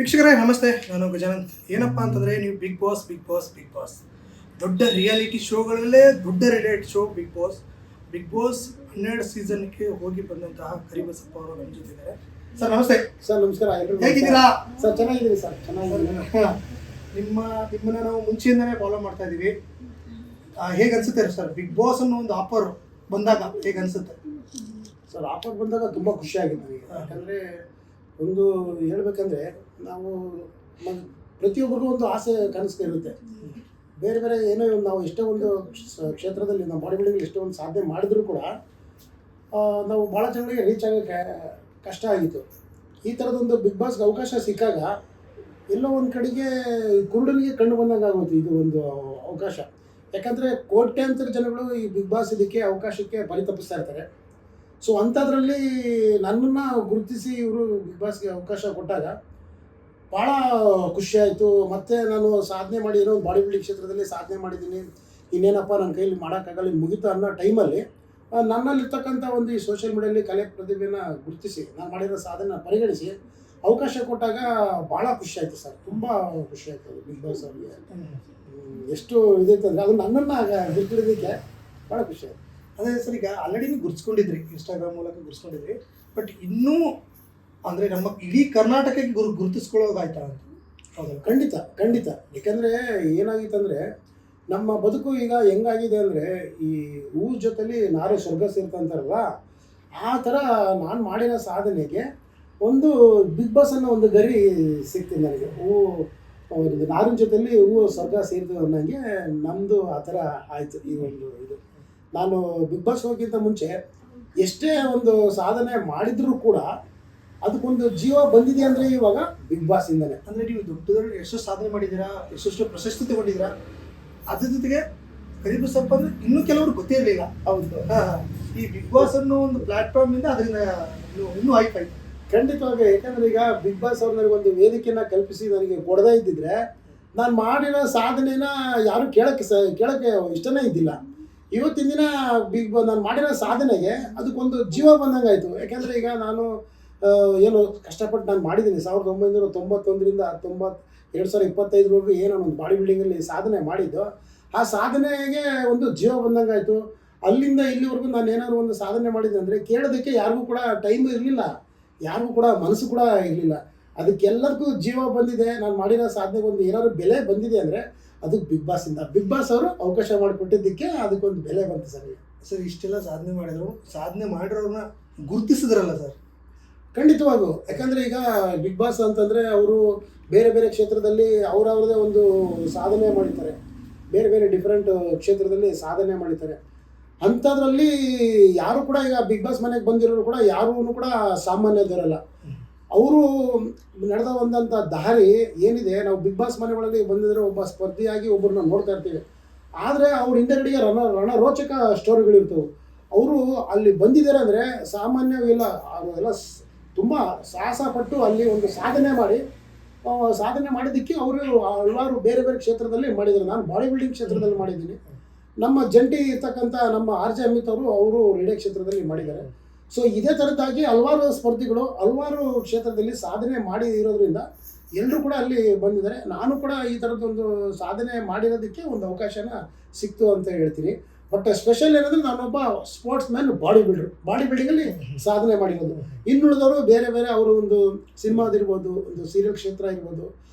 ವೀಕ್ಷಕರೇ ನಮಸ್ತೆ, ನಾನು ಗಜಾನಂದ್. ಏನಪ್ಪ ಅಂತಂದರೆ, ನೀವು ಬಿಗ್ ಬಾಸ್ ದೊಡ್ಡ ರಿಯಾಲಿಟಿ ಶೋಗಳಲ್ಲೇ ದೊಡ್ಡ ರಿಯಾಲಿಟಿ ಶೋ ಬಿಗ್ ಬಾಸ್ 12 ಸೀಸನ್ಗೆ ಹೋಗಿ ಬಂದಂತಹ ಕರಿಬಸಪ್ಪ ಅವರು ನಮ್ಮ ಜೊತೆ ಇದ್ದಾರೆ. ಸರ್ ನಮಸ್ತೆ. ಸರ್ ನಮಸ್ಕಾರ. ಹೇಗಿದ್ದೀರಾ ಸರ್? ಚೆನ್ನಾಗಿದ್ದೀನಿ ಸರ್, ಚೆನ್ನಾಗಿದ್ದೀನಿ. ನಿಮ್ಮನ್ನ ನಾವು ಮುಂಚೆಯಿಂದನೇ ಫಾಲೋ ಮಾಡ್ತಾ ಇದ್ದೀವಿ. ಹೇಗೆ ಅನ್ಸುತ್ತೆ ಸರ್ ಬಿಗ್ ಬಾಸ್ ಅನ್ನೋ ಒಂದು ಆಫರ್ ಬಂದಾಗ? ಹೇಗೆ ಅನ್ಸುತ್ತೆ ಸರ್? ಆಫರ್ ಬಂದಾಗ ತುಂಬ ಖುಷಿ ಆಗಿದೆ ನನಗೆ. ಯಾಕಂದರೆ ಒಂದು ಹೇಳ್ಬೇಕಂದ್ರೆ ನಾವು ಪ್ರತಿಯೊಬ್ಬರಿಗೂ ಒಂದು ಆಸೆ ಕನಸು ಇರುತ್ತೆ. ಬೇರೆ ಬೇರೆ ಏನೋ ನಾವು ಎಷ್ಟೋ ಒಂದು ಕ್ಷೇತ್ರದಲ್ಲಿ ನಾವು ಬಾಡಿ ಬಿಲ್ಡಿಂಗ್ ಎಷ್ಟೋ ಒಂದು ಸಾಧನೆ ಮಾಡಿದರೂ ಕೂಡ ನಾವು ಭಾಳ ಜನರಿಗೆ ರೀಚ್ ಆಗೋಕ್ಕೆ ಕಷ್ಟ ಆಗಿತ್ತು. ಈ ಥರದೊಂದು ಬಿಗ್ ಬಾಸ್ಗೆ ಅವಕಾಶ ಸಿಕ್ಕಾಗ ಎಲ್ಲೋ ಒಂದು ಕಡೆಗೆ ಕುರುಡನಿಗೆ ಕಣ್ಣು ಬಂದಂಗೆ ಆಗೋಯ್ತು ಇದು ಒಂದು ಅವಕಾಶ. ಯಾಕಂದರೆ ಕೋಟ್ಯಾಂತರ ಜನಗಳು ಈ ಬಿಗ್ ಬಾಸ್ ಇದಕ್ಕೆ ಅವಕಾಶಕ್ಕೆ ಪರಿತಪಿಸ್ತಾ ಇರ್ತಾರೆ. ಸೊ ಅಂಥದ್ರಲ್ಲಿ ನನ್ನನ್ನು ಗುರುತಿಸಿ ಇವರು ಬಿಗ್ ಬಾಸ್ಗೆ ಅವಕಾಶ ಕೊಟ್ಟಾಗ ಭಾಳ ಖುಷಿಯಾಯಿತು. ಮತ್ತು ನಾನು ಸಾಧನೆ ಮಾಡಿ ಏನೋ ಒಂದು ಬಾಡಿ ಬಿಲ್ಡಿಂಗ್ ಕ್ಷೇತ್ರದಲ್ಲಿ ಸಾಧನೆ ಮಾಡಿದ್ದೀನಿ, ಇನ್ನೇನಪ್ಪ ನನ್ನ ಕೈಯಲ್ಲಿ ಮಾಡೋಕ್ಕಾಗಲ್ಲ, ಮುಗಿತು ಅನ್ನೋ ಟೈಮಲ್ಲಿ ನನ್ನಲ್ಲಿರ್ತಕ್ಕಂಥ ಒಂದು ಈ ಸೋಷಿಯಲ್ ಮೀಡಿಯಲ್ಲಿ ಕಲೆ ಪ್ರತಿಭೆನ ಗುರುತಿಸಿ ನಾನು ಮಾಡಿರೋ ಸಾಧನೆ ಪರಿಗಣಿಸಿ ಅವಕಾಶ ಕೊಟ್ಟಾಗ ಭಾಳ ಖುಷಿಯಾಯಿತು ಸರ್. ತುಂಬ ಖುಷಿಯಾಯಿತು ಬಿಗ್ ಬಾಸ್ ಅವ್ರಿಗೆ. ಎಷ್ಟು ಇದೈತಂದರೆ ಅದು ನನ್ನನ್ನು ಗುರುತಿಡೋದಕ್ಕೆ ಭಾಳ ಖುಷಿಯಾಯಿತು. ಅದೇ ಸರ್, ಈಗ ಆಲ್ರೆಡಿ ನೀವು ಗುರುತಿಸ್ಕೊಂಡಿದ್ರಿ, ಇನ್ಸ್ಟಾಗ್ರಾಮ್ ಮೂಲಕ ಗುರುತಿಸ್ಕೊಂಡಿದ್ರಿ. ಬಟ್ ಇನ್ನೂ ಅಂದರೆ ನಮ್ಮ ಇಡೀ ಕರ್ನಾಟಕಕ್ಕೆ ಗುರುತಿಸ್ಕೊಳ್ಳೋದಾಯ್ತಾ ಅಂತ? ಹೌದಲ್ಲ? ಖಂಡಿತ. ಯಾಕಂದರೆ ಏನಾಗಿತ್ತಂದರೆ ನಮ್ಮ ಬದುಕು ಈಗ ಹೆಂಗಾಗಿದೆ ಅಂದರೆ ಈ ಹೂ ಜೊತೆಲಿ ನಾರು ಸ್ವರ್ಗ ಸೇರ್ತಂತಾರಲ್ಲ, ಆ ಥರ ನಾನು ಮಾಡಿರೋ ಸಾಧನೆಗೆ ಒಂದು ಬಿಗ್ ಬಾಸ್ ಅನ್ನೋ ಒಂದು ಗರಿ ಸಿಗ್ತೀನಿ ನನಗೆ. ಒಂದು ನಾರಿನ ಜೊತೆಲಿ ಹೂವು ಸ್ವರ್ಗ ಸೇರಿತು ಅನ್ನೋಂಗೆ ನಮ್ಮದು ಆ ಥರ ಆಯಿತು ಈ ಒಂದು ಇದು. ನಾನು ಬಿಗ್ ಬಾಸ್ ಹೋಗಿಂತ ಮುಂಚೆ ಎಷ್ಟೇ ಒಂದು ಸಾಧನೆ ಮಾಡಿದರೂ ಕೂಡ ಅದಕ್ಕೊಂದು ಜೀವ ಬಂದಿದೆ ಅಂದರೆ ಇವಾಗ ಬಿಗ್ ಬಾಸಿಂದನೇ. ಅಂದರೆ ನೀವು ದೊಡ್ಡ ಎಷ್ಟು ಸಾಧನೆ ಮಾಡಿದ್ದೀರಾ, ಎಷ್ಟು ಪ್ರಶಸ್ತಿ ತಗೊಂಡಿದ್ದೀರಾ. ಅದ್ರ ಜೊತೆಗೆ ಕರಿಬಸಪ್ಪ ಅಂದರೆ ಇನ್ನೂ ಕೆಲವರು ಗೊತ್ತೇ ಇರಲಿಲ್ಲ. ಹೌದು. ಈ ಬಿಗ್ ಬಾಸ್ ಅನ್ನೋ ಒಂದು ಪ್ಲಾಟ್ಫಾರ್ಮಿಂದ ಅದರಿಂದ ಇನ್ನೂ ಹೈಪ್ ಆಯಿತು. ಖಂಡಿತವಾಗಿ. ಯಾಕಂದರೆ ಈಗ ಬಿಗ್ ಬಾಸ್ ಅವ್ರು ನನಗೊಂದು ವೇದಿಕೆಯನ್ನು ಕಲ್ಪಿಸಿ ನನಗೆ ಕೊಡದೇ ಇದ್ದಿದ್ರೆ ನಾನು ಮಾಡಿರೋ ಸಾಧನೆನ ಯಾರೂ ಕೇಳೋಕ್ಕೆ ಇಷ್ಟನೇ ಇದ್ದಿಲ್ಲ. ಇವತ್ತಿನ ದಿನ ನಾನು ಮಾಡಿರೋ ಸಾಧನೆಗೆ ಅದಕ್ಕೊಂದು ಜೀವ ಬಂದಂಗೆ ಆಯಿತು. ಯಾಕೆಂದರೆ ಈಗ ನಾನು ಏನು ಕಷ್ಟಪಟ್ಟು ನಾನು ಮಾಡಿದ್ದೀನಿ 1991ರಿಂದ 2025ವರೆಗೂ ಏನು ಒಂದು ಬಾಡಿ ಬಿಲ್ಡಿಂಗಲ್ಲಿ ಸಾಧನೆ ಮಾಡಿದ್ದು, ಆ ಸಾಧನೆಗೆ ಒಂದು ಜೀವ ಬಂದಂಗೆ ಆಯಿತು. ಅಲ್ಲಿಂದ ಇಲ್ಲಿವರೆಗೂ ನಾನು ಏನಾದ್ರು ಒಂದು ಸಾಧನೆ ಮಾಡಿದ್ದೆ ಅಂದರೆ ಕೇಳೋದಕ್ಕೆ ಯಾರಿಗೂ ಕೂಡ ಟೈಮು ಇರಲಿಲ್ಲ, ಯಾರಿಗೂ ಕೂಡ ಮನಸ್ಸು ಕೂಡ ಇರಲಿಲ್ಲ. ಅದಕ್ಕೆಲ್ಲದಕ್ಕೂ ಜೀವ ಬಂದಿದೆ. ನಾನು ಮಾಡಿರೋ ಸಾಧನೆಗೆ ಒಂದು ಏನಾದ್ರು ಬೆಲೆ ಬಂದಿದೆ ಅಂದರೆ ಅದಕ್ಕೆ ಬಿಗ್ ಬಾಸ್ ಅವರು ಅವಕಾಶ ಮಾಡಿಕೊಟ್ಟಿದ್ದಕ್ಕೆ ಅದಕ್ಕೊಂದು ಬೆಲೆ ಬಂತು ಸರ್. ಸರ್ ಇಷ್ಟೆಲ್ಲ ಸಾಧನೆ ಮಾಡಿರೋರನ್ನ ಗುರುತಿಸಿದ್ರಲ್ಲ ಸರ್? ಖಂಡಿತವಾಗೂ. ಯಾಕಂದರೆ ಈಗ ಬಿಗ್ ಬಾಸ್ ಅಂತಂದರೆ ಅವರು ಬೇರೆ ಬೇರೆ ಕ್ಷೇತ್ರದಲ್ಲಿ ಅವರವ್ರದೇ ಒಂದು ಸಾಧನೆ ಮಾಡಿದ್ದಾರೆ, ಬೇರೆ ಬೇರೆ ಡಿಫ್ರೆಂಟ್ ಕ್ಷೇತ್ರದಲ್ಲಿ ಸಾಧನೆ ಮಾಡಿದ್ದಾರೆ. ಅಂಥದ್ರಲ್ಲಿ ಯಾರು ಕೂಡ ಈಗ ಬಿಗ್ ಬಾಸ್ ಮನೆಗೆ ಬಂದಿರೋರು ಕೂಡ ಯಾರೂ ಕೂಡ ಸಾಮಾನ್ಯದವರಲ್ಲ. ಅವರು ನಡೆದ ಒಂದಂಥ ದಾರಿ ಏನಿದೆ, ನಾವು ಬಿಗ್ ಬಾಸ್ ಮನೆಗಳಲ್ಲಿ ಬಂದಿದ್ರೆ ಒಬ್ಬ ಸ್ಪರ್ಧಿಯಾಗಿ ಒಬ್ಬರನ್ನ ನೋಡ್ತಾ ಇರ್ತೀವಿ. ಆದರೆ ಅವ್ರ ಹಿಂದೆಗಡೆಗೆ ರಣರೋಚಕ ಸ್ಟೋರಿಗಳಿರ್ತವೆ. ಅವರು ಅಲ್ಲಿ ಬಂದಿದ್ದಾರೆ ಅಂದರೆ ಸಾಮಾನ್ಯವಿಲ್ಲ. ಅವರೆಲ್ಲ ತುಂಬ ಸಾಹಸ ಪಟ್ಟು ಅಲ್ಲಿ ಒಂದು ಸಾಧನೆ ಮಾಡಿದ್ದಕ್ಕೆ ಅವರು ಹಲವಾರು ಬೇರೆ ಬೇರೆ ಕ್ಷೇತ್ರದಲ್ಲಿ ಮಾಡಿದ್ದಾರೆ. ನಾನು ಬಾಡಿ ಬಿಲ್ಡಿಂಗ್ ಕ್ಷೇತ್ರದಲ್ಲಿ ಮಾಡಿದ್ದೀನಿ. ನಮ್ಮ ಜಂಟಿ ಇರ್ತಕ್ಕಂಥ ನಮ್ಮ ಆರ್ ಜೆ ಅಮಿತ್ ಅವರು ರೇಡಿಯೋ ಕ್ಷೇತ್ರದಲ್ಲಿ ಮಾಡಿದ್ದಾರೆ. ಸೊ ಇದೇ ಥರದ್ದಾಗಿ ಹಲವಾರು ಸ್ಪರ್ಧಿಗಳು ಹಲವಾರು ಕ್ಷೇತ್ರದಲ್ಲಿ ಸಾಧನೆ ಮಾಡಿ ಇರೋದ್ರಿಂದ ಎಲ್ಲರೂ ಕೂಡ ಅಲ್ಲಿ ಬಂದಿದ್ದಾರೆ. ನಾನು ಕೂಡ ಈ ಥರದ್ದೊಂದು ಸಾಧನೆ ಮಾಡಿರೋದಕ್ಕೆ ಒಂದು ಅವಕಾಶನ ಸಿಕ್ತು ಅಂತ ಹೇಳ್ತೀನಿ. ಬಟ್ ಸ್ಪೆಷಲ್ ಏನಂದರೆ ನಾನೊಬ್ಬ ಸ್ಪೋರ್ಟ್ಸ್ ಮ್ಯಾನ್, ಬಾಡಿ ಬಿಲ್ಡಿಂಗಲ್ಲಿ ಸಾಧನೆ ಮಾಡಿರೋದು. ಇನ್ನುಳಿದವರು ಬೇರೆ ಬೇರೆ ಅವರು ಒಂದು ಸಿನಿಮಾದಿರ್ಬೋದು, ಒಂದು ಸೀರಿಯಲ್ ಕ್ಷೇತ್ರ ಇರ್ಬೋದು,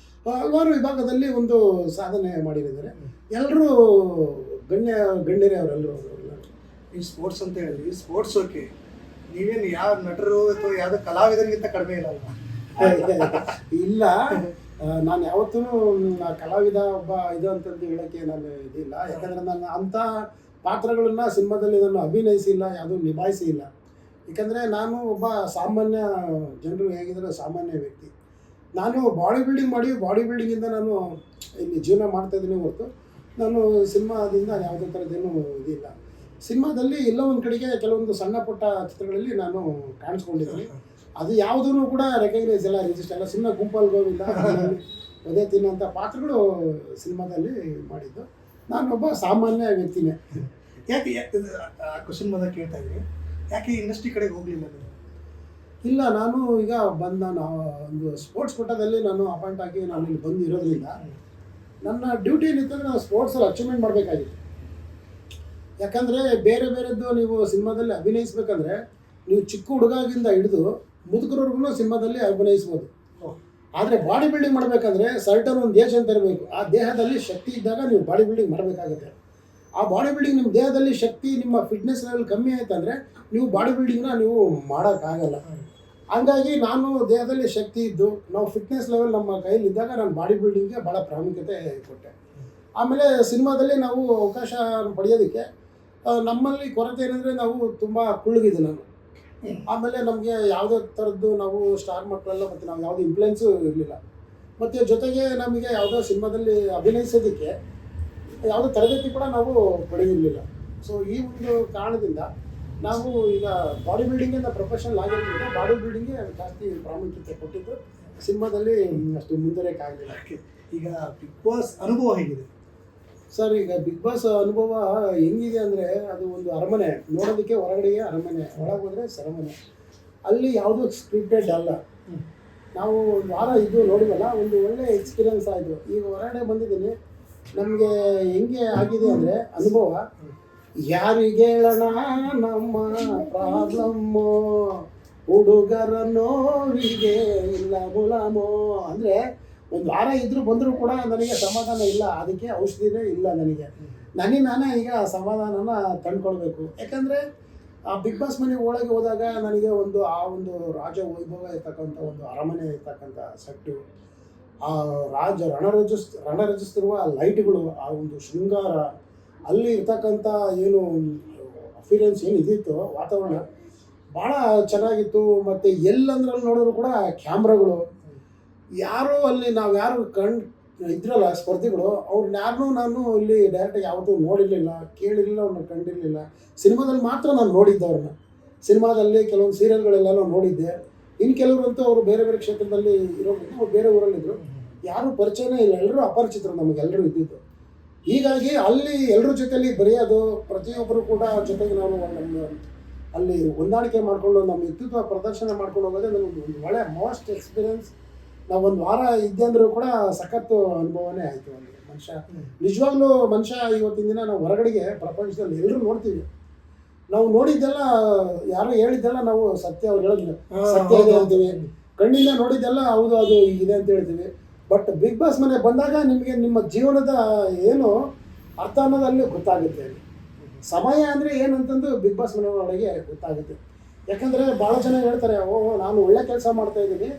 ಹಲವಾರು ವಿಭಾಗದಲ್ಲಿ ಒಂದು ಸಾಧನೆ ಮಾಡಿದ್ದಾರೆ. ಎಲ್ಲರೂ ಗಣ್ಯರೇ ಅವರೆಲ್ಲರೂ. ಈ ಸ್ಪೋರ್ಟ್ಸ್ ಅಂತ ಹೇಳಿದ್ವಿ, ಸ್ಪೋರ್ಟ್ಸ್ ಓಕೆ, ನೀವೇನು ಯಾವ ನಟರು ಅಥವಾ ಯಾವುದೋ ಕಲಾವಿದರಿಗಿಂತ ಕಡಿಮೆ ಇಲ್ಲ. ನಾನು ಯಾವತ್ತೂ ಕಲಾವಿದ ಒಬ್ಬ ಇದು ಅಂತಂದು ಹೇಳೋಕ್ಕೆ ನಾನು ಇದಿಲ್ಲ. ಯಾಕಂದರೆ ನಾನು ಅಂಥ ಪಾತ್ರಗಳನ್ನು ಸಿನಿಮಾದಲ್ಲಿ ನಾನು ಅಭಿನಯಿಸಿಲ್ಲ, ಯಾವುದೂ ನಿಭಾಯಿಸಿಲ್ಲ. ಯಾಕಂದರೆ ನಾನು ಒಬ್ಬ ಸಾಮಾನ್ಯ ಜನರು ಹೇಗಿದ್ದಾರೆ ಸಾಮಾನ್ಯ ವ್ಯಕ್ತಿ. ನಾನು ಬಾಡಿ ಬಿಲ್ಡಿಂಗಿಂದ ನಾನು ಇಲ್ಲಿ ಜೀವನ ಮಾಡ್ತಾಯಿದ್ದೀನಿ ಹೊರತು ನಾನು ಸಿನಿಮಾದಿಂದ ಯಾವುದೇ ಥರದ್ದೇನೂ ಇದಿಲ್ಲ. ಸಿನಿಮಾದಲ್ಲಿ ಎಲ್ಲೋ ಒಂದು ಕಡೆಗೆ ಕೆಲವೊಂದು ಸಣ್ಣ ಪುಟ್ಟ ಚಿತ್ರಗಳಲ್ಲಿ ನಾನು ಕಾಣಿಸ್ಕೊಂಡಿದ್ದೀನಿ. ಅದು ಯಾವುದೂ ಕೂಡ ರೆಕಗ್ನೈಸ್ ಎಲ್ಲ, ರಿಜಿಸ್ಟರ್ ಎಲ್ಲ. ಸುಮ್ಮನೆ ಗುಂಪಲ್ಲಿ ಗೋವಿಂದ ಒದೆ ತಿನ್ನೋಂಥ ಪಾತ್ರಗಳು ಸಿನಿಮಾದಲ್ಲಿ ಮಾಡಿದ್ದು. ನಾನೊಬ್ಬ ಸಾಮಾನ್ಯ ವ್ಯಕ್ತಿನೇ. ಯಾಕೆ ಕ್ವಶನ್ ಬಂದಾಗ ಕೇಳ್ತಾ ಇದ್ದೀನಿ, ಯಾಕೆ ಇಂಡಸ್ಟ್ರಿ ಕಡೆಗೆ ಹೋಗಲಿಲ್ಲ? ಇಲ್ಲ, ನಾನು ಈಗ ನಾನು ಒಂದು ಸ್ಪೋರ್ಟ್ಸ್ ಕೋಟಾದಲ್ಲಿ ನಾನು ಅಪಾಯಿಂಟ್ ಆಗಿ ನಾನು ಇಲ್ಲಿ ಬಂದು ಇರೋದ್ರಿಂದ ನನ್ನ ಡ್ಯೂಟಿ ಏನಿತ್ತಂದರೆ ನಾವು ಸ್ಪೋರ್ಟ್ಸಲ್ಲಿ ಅಚೀವ್ಮೆಂಟ್ ಮಾಡಬೇಕಾಗಿತ್ತು. ಯಾಕಂದರೆ ಬೇರೆ ಬೇರೆದ್ದು ನೀವು ಸಿನಿಮಾದಲ್ಲಿ ಅಭಿನಯಿಸ್ಬೇಕಂದ್ರೆ ನೀವು ಚಿಕ್ಕ ಹುಡುಗಾಗಿಂದ ಹಿಡಿದು ಮುದುಕರವ್ರಿಗೂ ಸಿನಿಮಾದಲ್ಲಿ ಅಭಿನಯಿಸ್ಬೋದು. ಆದರೆ ಬಾಡಿ ಬಿಲ್ಡಿಂಗ್ ಮಾಡಬೇಕಂದ್ರೆ ಸರ್ಟನ್ ಒಂದು ದೇಶ ಅಂತ ಇರಬೇಕು. ಆ ದೇಹದಲ್ಲಿ ಶಕ್ತಿ ಇದ್ದಾಗ ನೀವು ಬಾಡಿ ಬಿಲ್ಡಿಂಗ್ ಮಾಡಬೇಕಾಗುತ್ತೆ. ಆ ಬಾಡಿ ಬಿಲ್ಡಿಂಗ್ ನಿಮ್ಮ ದೇಹದಲ್ಲಿ ಶಕ್ತಿ, ನಿಮ್ಮ ಫಿಟ್ನೆಸ್ ಲೆವೆಲ್ ಕಮ್ಮಿ ಆಯ್ತಂದರೆ ನೀವು ಬಾಡಿ ಬಿಲ್ಡಿಂಗ್ನ ನೀವು ಮಾಡೋಕ್ಕಾಗಲ್ಲ. ಹಂಗಾಗಿ ನಾನು ದೇಹದಲ್ಲಿ ಶಕ್ತಿ ಇದ್ದು ನಾವು ಫಿಟ್ನೆಸ್ ಲೆವೆಲ್ ನಮ್ಮ ಕೈಯಲ್ಲಿದ್ದಾಗ ನಾನು ಬಾಡಿ ಬಿಲ್ಡಿಂಗ್ಗೆ ಭಾಳ ಪ್ರಾಮುಖ್ಯತೆ ಕೊಟ್ಟೆ. ಆಮೇಲೆ ಸಿನಿಮಾದಲ್ಲಿ ನಾವು ಅವಕಾಶ ಪಡೆಯೋದಕ್ಕೆ ನಮ್ಮಲ್ಲಿ ಕೊರತೆ ಏನಂದರೆ ನಾವು ತುಂಬ ಕುಳ್ಳಗಿದ್ದೆ ನಾನು. ಆಮೇಲೆ ನಮಗೆ ಯಾವುದೇ ಥರದ್ದು ನಾವು ಸ್ಟಾರ್ ಮಕ್ಕಳೆಲ್ಲ ಮತ್ತು ನಾವು ಯಾವುದೇ ಇನ್ಫ್ಲುಯೆನ್ಸು ಇರಲಿಲ್ಲ. ಮತ್ತು ಜೊತೆಗೆ ನಮಗೆ ಯಾವುದೋ ಸಿನಿಮಾದಲ್ಲಿ ಅಭಿನಯಿಸೋದಕ್ಕೆ ಯಾವುದೇ ತರಬೇತಿ ಕೂಡ ನಾವು ಪಡೆದಿರಲಿಲ್ಲ. ಸೊ ಈ ಒಂದು ಕಾರಣದಿಂದ ನಾವು ಈಗ ಬಾಡಿ ಬಿಲ್ಡಿಂಗಿಂದ ಪ್ರೊಫೆಷನಲ್ ಆಗಿರೋದ್ರಿಂದ ಬಾಡಿ ಬಿಲ್ಡಿಂಗ್ಗೆ ಜಾಸ್ತಿ ಪ್ರಾಮುಖ್ಯತೆ ಕೊಟ್ಟಿದ್ದು, ಸಿನಿಮಾದಲ್ಲಿ ಅಷ್ಟು ಮುಂದುವರೆಯೋಕ್ಕಾಗಲಿಲ್ಲ. ಈಗ ಬಿಗ್ ಬಾಸ್ ಅನುಭವ ಹೇಗಿದೆ ಸರ್? ಈಗ ಬಿಗ್ ಬಾಸ್ ಅನುಭವ ಹೆಂಗಿದೆ ಅಂದರೆ ಅದು ಒಂದು ಅರಮನೆ, ನೋಡೋದಕ್ಕೆ ಹೊರಗಡೆಗೆ ಅರಮನೆ, ಒಳಗೆ ಹೋದರೆ ಸೆರೆಮನೆ. ಅಲ್ಲಿ ಯಾವುದೂ ಸ್ಕ್ರಿಪ್ಟೆಡ್ ಅಲ್ಲ. ನಾವು ಒಂದು ವಾರ ಇದು ನೋಡಿವಲ್ಲ, ಒಂದು ಒಳ್ಳೆ ಎಕ್ಸ್ಪೀರಿಯನ್ಸ್ ಆಯಿತು. ಈಗ ಹೊರಗಡೆ ಬಂದಿದ್ದೀನಿ, ನಮಗೆ ಹೆಂಗೆ ಆಗಿದೆ ಅಂದರೆ ಅನುಭವ, ಯಾರಿಗೆ ಹೇಳೋಣ ನಮ್ಮ ಪ್ರಾಬ್ಲಮ್ಮು, ಹುಡುಗರ ನೋವಿಗೆ ಇಲ್ಲ ಮುಲಾಮೋ. ಅಂದರೆ ಒಂದು ವಾರ ಇದ್ರೂ ಬಂದರೂ ಕೂಡ ನನಗೆ ಸಮಾಧಾನ ಇಲ್ಲ, ಅದಕ್ಕೆ ಔಷಧಿನೇ ಇಲ್ಲ ನನಗೆ ನಾನೇ ಈಗ ಸಮಾಧಾನನ ತಂದ್ಕೊಳ್ಬೇಕು. ಯಾಕಂದರೆ ಆ ಬಿಗ್ ಬಾಸ್ ಮನೆಗೆ ಒಳಗೆ ಹೋದಾಗ ನನಗೆ ಒಂದು ಆ ಒಂದು ರಾಜ ವೈಭವ ಇರ್ತಕ್ಕಂಥ ಒಂದು ಅರಮನೆ ಇರ್ತಕ್ಕಂಥ ಸೆಟ್ಟು, ಆ ರಣರಜಿಸ್ತಿರುವ ಲೈಟ್ಗಳು, ಆ ಒಂದು ಶೃಂಗಾರ, ಅಲ್ಲಿ ಇರ್ತಕ್ಕಂಥ ಏನು ಅಫಿರಿಯನ್ಸ್ ಏನು ಇದಿತ್ತು, ವಾತಾವರಣ ಭಾಳ ಚೆನ್ನಾಗಿತ್ತು. ಮತ್ತು ಎಲ್ಲಂದ್ರಲ್ಲಿ ನೋಡಿದ್ರು ಕೂಡ ಕ್ಯಾಮ್ರಾಗಳು, ಯಾರೋ ಅಲ್ಲಿ ನಾವು ಯಾರು ಇದ್ರಲ್ಲ ಸ್ಪರ್ಧಿಗಳು, ಅವ್ರನ್ನ ನಾನು ಇಲ್ಲಿ ಡೈರೆಕ್ಟಾಗಿ ಯಾವತ್ತೂ ನೋಡಿರಲಿಲ್ಲ, ಕೇಳಿರಲಿಲ್ಲ, ಅವ್ರನ್ನ ಕಂಡಿರಲಿಲ್ಲ. ಸಿನಿಮಾದಲ್ಲಿ ಮಾತ್ರ ನಾನು ನೋಡಿದ್ದೆ ಅವ್ರನ್ನ. ಸಿನಿಮಾದಲ್ಲಿ ಕೆಲವೊಂದು ಸೀರಿಯಲ್ಗಳೆಲ್ಲ ನೋಡಿದ್ದೆ. ಇನ್ನು ಕೆಲವರಂತೂ ಅವರು ಬೇರೆ ಬೇರೆ ಕ್ಷೇತ್ರದಲ್ಲಿ ಇರೋದ್ರಿಂದ ಅವ್ರು ಬೇರೆ ಊರಲ್ಲಿದ್ದರು, ಯಾರೂ ಪರಿಚಯನೇ ಇಲ್ಲ, ಎಲ್ಲರೂ ಅಪರಿಚಿತರು ನಮಗೆಲ್ಲರೂ ಇದ್ದಿದ್ದು. ಹೀಗಾಗಿ ಅಲ್ಲಿ ಎಲ್ಲರ ಜೊತೆಯಲ್ಲಿ ಬರೆಯೋದು, ಪ್ರತಿಯೊಬ್ಬರು ಕೂಡ ಜೊತೆಗೆ ನಾವು ನಮ್ಮ ಅಲ್ಲಿ ಹೊಂದಾಣಿಕೆ ಮಾಡಿಕೊಂಡು ನಮ್ಮ ವ್ಯಕ್ತಿತ್ವ ಪ್ರದರ್ಶನ ಮಾಡ್ಕೊಂಡು ಹೋಗೋದೇ ನನಗೆ ಒಂದು ಒಳ್ಳೆಯ ಮೋಸ್ಟ್ ಎಕ್ಸ್ಪೀರಿಯನ್ಸ್. ನಾವು ಒಂದು ವಾರ ಇದ್ದೆ ಅಂದರೂ ಕೂಡ ಸಖತ್ತು ಅನುಭವನೇ ಆಯಿತು. ಅಲ್ಲಿ ಮನುಷ್ಯ ನಿಜವಾಗ್ಲೂ ಮನುಷ್ಯ ಇವತ್ತಿನ ದಿನ ನಾವು ಹೊರಗಡೆಗೆ ಪ್ರಪಂಚದಲ್ಲಿ ಎಲ್ಲರೂ ನೋಡ್ತೀವಿ, ನಾವು ನೋಡಿದ್ದೆಲ್ಲ ಯಾರೋ ಹೇಳಿದ್ದೆಲ್ಲ ನಾವು ಸತ್ಯ, ಅವ್ರು ಹೇಳಿದ್ರು ಸತ್ಯ ಇದೆ ಅಂತೀವಿ, ಕಣ್ಣಿಂದ ನೋಡಿದ್ದೆಲ್ಲ ಹೌದು ಅದು ಇದೆ ಅಂತ ಹೇಳ್ತೀವಿ. ಬಟ್ ಬಿಗ್ ಬಾಸ್ ಮನೆ ಬಂದಾಗ ನಿಮಗೆ ನಿಮ್ಮ ಜೀವನದ ಏನು ಅರ್ಥ ಅನ್ನೋದು ಅಲ್ಲಿ ಗೊತ್ತಾಗುತ್ತೆ. ಸಮಯ ಅಂದರೆ ಏನಂತಂದು ಬಿಗ್ ಬಾಸ್ ಮನೆ ಒಳಗೆ ಗೊತ್ತಾಗುತ್ತೆ. ಯಾಕಂದರೆ ಭಾಳ ಜನ ಹೇಳ್ತಾರೆ, ನಾನು ಒಳ್ಳೆ ಕೆಲಸ ಮಾಡ್ತಾಯಿದ್ದೀನಿ,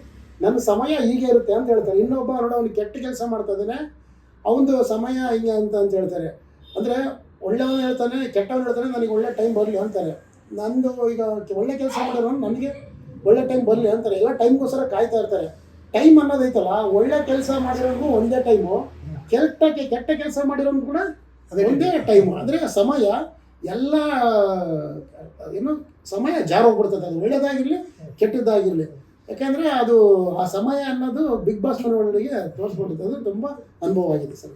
ನನ್ನ ಸಮಯ ಹೀಗೆ ಇರುತ್ತೆ ಅಂತ ಹೇಳ್ತಾರೆ. ಇನ್ನೊಬ್ಬ ನೋಡೋ ಅವ್ನಿಗೆ ಕೆಟ್ಟ ಕೆಲಸ ಮಾಡ್ತಾ ಇದ್ದಾನೆ, ಅವನದು ಸಮಯ ಹಿಂಗೆ ಅಂತ ಹೇಳ್ತಾರೆ. ಅಂದರೆ ಒಳ್ಳೆಯವನು ಹೇಳ್ತಾನೆ, ಕೆಟ್ಟವನು ಹೇಳ್ತಾನೆ ನನಗೆ ಒಳ್ಳೆ ಟೈಮ್ ಬರಲಿ ಅಂತಾರೆ. ನಂದು ಈಗ ಒಳ್ಳೆ ಕೆಲಸ ಮಾಡೋರು ನನಗೆ ಒಳ್ಳೆ ಟೈಮ್ ಬರಲಿ ಅಂತಾರೆ. ಎಲ್ಲ ಟೈಮ್ಗೋಸ್ಕರ ಕಾಯ್ತಾ ಇರ್ತಾರೆ. ಟೈಮ್ ಅನ್ನೋದೈತಲ್ಲ, ಒಳ್ಳೆ ಕೆಲಸ ಮಾಡಿರೋರ್ಗೂ ಒಂದೇ ಟೈಮು, ಕೆಟ್ಟ ಕೆಲಸ ಮಾಡಿರೋನು ಕೂಡ ಒಂದೇ ಟೈಮು. ಅಂದರೆ ಸಮಯ ಎಲ್ಲ ಏನು ಸಮಯ ಜಾರೋಗ್ಬಿಡ್ತದೆ, ಅದು ಒಳ್ಳೆಯದಾಗಿರಲಿ ಕೆಟ್ಟದ್ದಾಗಿರಲಿ. ಯಾಕೆಂದರೆ ಅದು ಆ ಸಮಯ ಅನ್ನೋದು ಬಿಗ್ ಬಾಸ್ ಮನೆಯೊಳಗೆ ತೋರಿಸ್ಬಿಟ್ಟಿದೆ. ಅದು ತುಂಬ ಅನುಭವ ಆಗಿದೆ ಸರ್.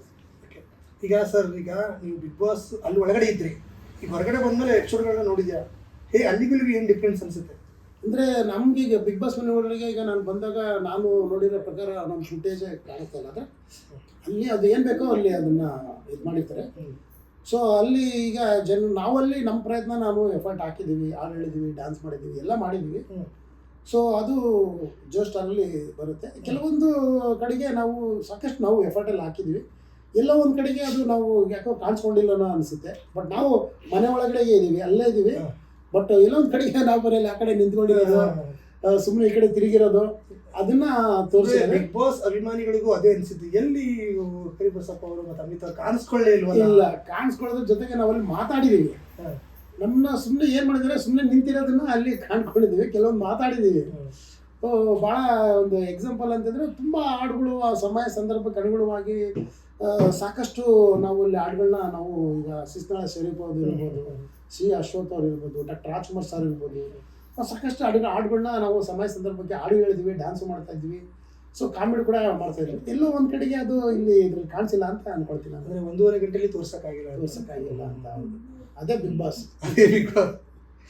ಈಗ ಸರ್, ಈಗ ನೀವು ಬಿಗ್ ಬಾಸ್ ಅಲ್ಲಿ ಒಳಗಡೆ ಇದ್ರಿ, ಈಗ ಹೊರಗಡೆ ಬಂದಮೇಲೆ ಎಪಿಸೋಡ್ಗಳನ್ನ ನೋಡಿದ್ಯಾ, ಅಲ್ಲಿಗಳಿಗೂ ಏನು ಡಿಫ್ರೆನ್ಸ್ ಅನಿಸುತ್ತೆ? ಅಂದರೆ ನಮಗೀಗ ಬಿಗ್ ಬಾಸ್ ಮನೆ ಒಳಗೆ ಈಗ ನಾನು ಬಂದಾಗ ನಾನು ನೋಡಿರೋ ಪ್ರಕಾರ ನಮ್ಮ ಫುಟೇಜೇ ಕಾಣಿಸ್ತಾ ಇಲ್ಲ. ಆದರೆ ಅಲ್ಲಿ ಅದು ಏನು ಬೇಕೋ ಅಲ್ಲಿ ಅದನ್ನು ಇದು ಮಾಡಿರ್ತಾರೆ. ಸೊ ಅಲ್ಲಿ ಈಗ ನಾವಲ್ಲಿ ನಮ್ಮ ಪ್ರಯತ್ನ ನಾವು ಎಫರ್ಟ್ ಹಾಕಿದ್ದೀವಿ, ಹಾಡು ಹೇಳಿದ್ದೀವಿ, ಡ್ಯಾನ್ಸ್ ಮಾಡಿದ್ದೀವಿ, ಎಲ್ಲ ಮಾಡಿದ್ದೀವಿ. ಸೊ ಅದು ಜಸ್ಟ್ ಅಲ್ಲಿ ಬರುತ್ತೆ. ಕೆಲವೊಂದು ಕಡೆಗೆ ನಾವು ಎಫರ್ಟಲ್ಲಿ ಹಾಕಿದ್ದೀವಿ, ಎಲ್ಲ ಒಂದು ಕಡೆಗೆ ಅದು ನಾವು ಯಾಕೋ ಕಾಣಿಸ್ಕೊಂಡಿಲ್ಲನೋ ಅನಿಸುತ್ತೆ. ಬಟ್ ನಾವು ಮನೆ ಒಳಗಡೆಗೆ ಇದ್ದೀವಿ, ಅಲ್ಲೇ ಇದ್ದೀವಿ. ಬಟ್ ಎಲ್ಲೊಂದು ಕಡೆಗೆ ನಾವು ಬರೆಯಲ್ಲ, ಆ ಕಡೆ ನಿಂತ್ಕೊಂಡಿರೋದು, ಸುಮ್ಮನೆ ಈ ಕಡೆ ತಿರುಗಿರೋದು, ಅದನ್ನ ತೋರಿಸಿದ್ರೆ ಬಿಗ್ ಬಾಸ್ ಅಭಿಮಾನಿಗಳಿಗೂ ಅದೇ ಅನಿಸುತ್ತೆ. ಎಲ್ಲಿ ಕರಿಬಸಪ್ಪ ಅವರು ಮತ್ತು ಅಮಿತ್ ಅವರು ಕಾಣಿಸ್ಕೊಳ್ಳೇ ಇಲ್ಲ, ಕಾಣಿಸ್ಕೊಳ್ಳೋದ್ರ ಜೊತೆಗೆ ನಾವಲ್ಲಿ ಮಾತಾಡಿದ್ದೀವಿ. ನಮ್ಮನ್ನ ಸುಮ್ಮನೆ ಏನು ಮಾಡಿದರೆ ಸುಮ್ಮನೆ ನಿಂತಿರೋದನ್ನ ಅಲ್ಲಿ ಕಾಣ್ಕೊಂಡಿದ್ದೀವಿ, ಕೆಲವೊಂದು ಮಾತಾಡಿದ್ದೀವಿ. ಭಾಳ ಒಂದು ಎಕ್ಸಾಂಪಲ್ ಅಂತಂದರೆ ತುಂಬ ಹಾಡುಗಳು ಆ ಸಮಯ ಸಂದರ್ಭಕ್ಕೆ ಅನುಗುಣವಾಗಿ ಸಾಕಷ್ಟು ನಾವು ಅಲ್ಲಿ ಹಾಡುಗಳನ್ನ ನಾವು ಈಗ ಶಿಸ್ನಾಳ ಶರೀಫ್ ಅವ್ರು ಇರ್ಬೋದು, ಸಿ ಅಶ್ವಥ್ ಅವ್ರು ಇರ್ಬೋದು, ಡಾಕ್ಟರ್ ರಾಜ್ಕುಮಾರ್ ಸರ್ ಇರ್ಬೋದು, ಸಾಕಷ್ಟು ಹಾಡುಗಳನ್ನ ನಾವು ಸಮಯ ಸಂದರ್ಭಕ್ಕೆ ಹಾಡು ಹೇಳಿದ್ವಿ, ಡ್ಯಾನ್ಸು ಮಾಡ್ತಾಯಿದ್ವಿ. ಸೊ ಕಾಮಿಡಿ ಕೂಡ ಮಾಡ್ತಾಯಿದ್ವಿ. ಎಲ್ಲೋ ಒಂದು ಕಡೆಗೆ ಅದು ಇಲ್ಲಿ ಇದ್ರಲ್ಲಿ ಕಾಣಿಸಿಲ್ಲ ಅಂತ ಅಂದ್ಕೊಳ್ತೀನಿ. ಅಂದರೆ 1.5 ಗಂಟೆಯಲ್ಲಿ ತೋರ್ಸೋಕ್ಕಾಗಿಲ್ಲ ಅಂತ. ಹೌದು, ಅದೇ ಬಿಗ್ ಬಾಸ್. Big boss